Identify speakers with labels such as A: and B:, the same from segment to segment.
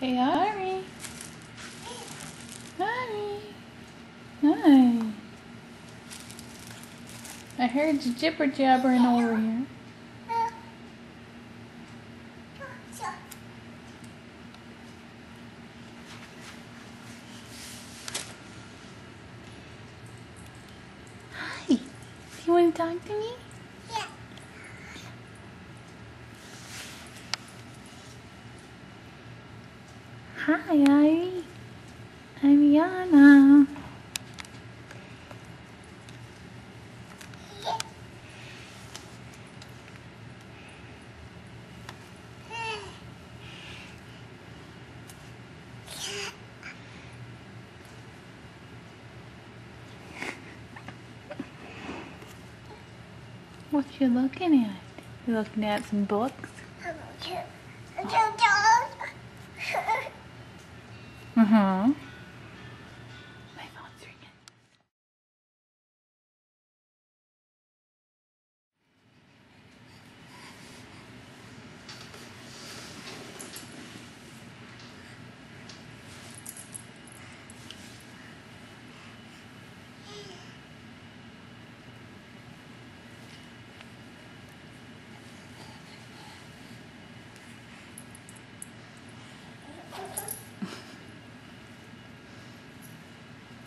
A: Hey, Ari. Ari. Hi. I heard you jibber jabbering over here. Hi. Do you want to talk to me?
B: Yeah.
A: Hi, Ari. I'm Yana. What you looking at? You looking at some books? My phone's ringing.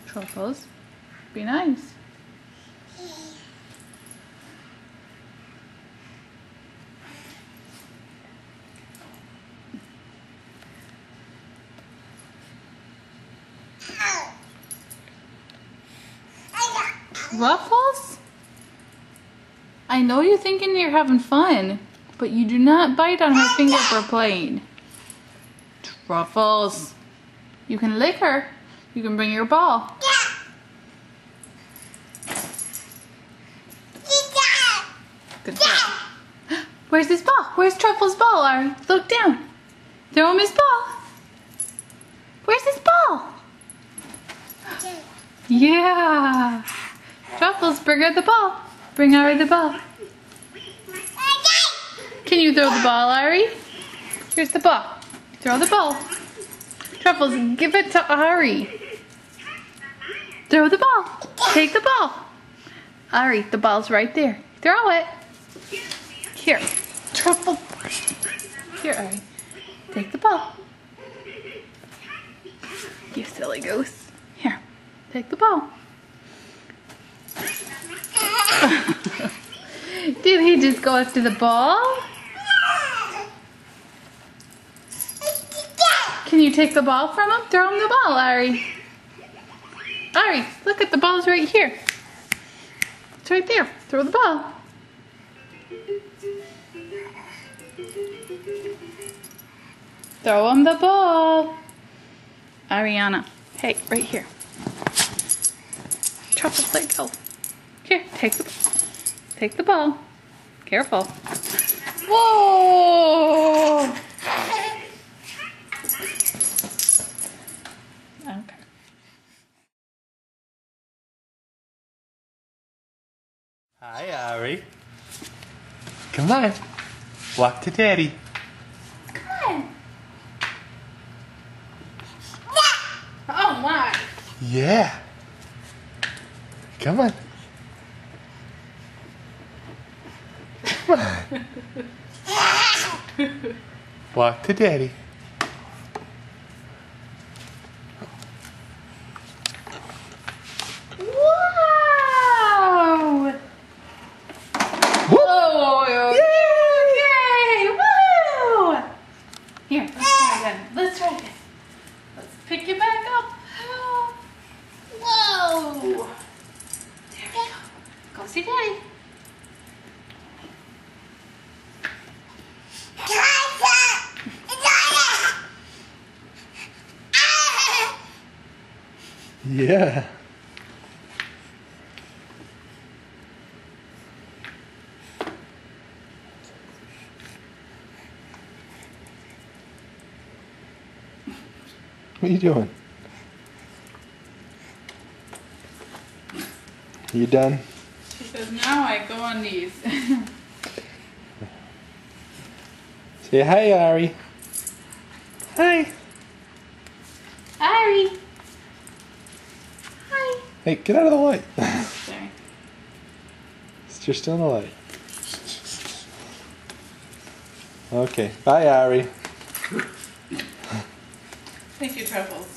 A: Truffles. Be nice. Truffles? I know you're thinking you're having fun, but you do not bite on her finger for playing. Truffles. You can lick her. You can bring your ball. Good job. Where's his ball? Where's Truffles' ball, Ari? Look down. Throw him his ball. Where's his ball? Yeah. Truffles, bring her the ball. Bring Ari the ball. Can you throw the ball, Ari? Here's the ball. Throw the ball. Truffles, give it to Ari. Throw the ball. Take the ball. Ari, the ball's right there. Throw it. Here. Truffles. Here, Ari. Take the ball. You silly goose. Here. Take the ball. Did he just go after the ball? Can you take the ball from him? Throw him the ball, Ari. Ari, look at the ball's right here. It's right there. Throw the ball. Throw him the ball. Ariana. Hey, right here. Truffles, let go. Here, take the ball. Careful. Whoa! Okay.
C: Hi, Ari. Come on. Walk to Daddy.
A: Come on. Oh my.
C: Yeah. Come on. Come on. Walk to Daddy.
A: Wow! Whoa! Yay! Woo! Here, let's try again. Let's try again. Let's pick you back up. Whoa! There we go. Go see Daddy.
C: Yeah. What are you doing? You done?
A: She says, now I go on these.
C: Say hi, Ari. Hi. Hey, get out of the light.
A: Sorry.
C: You're still in the light. Okay. Bye, Ari.
A: Thank you, Truffles.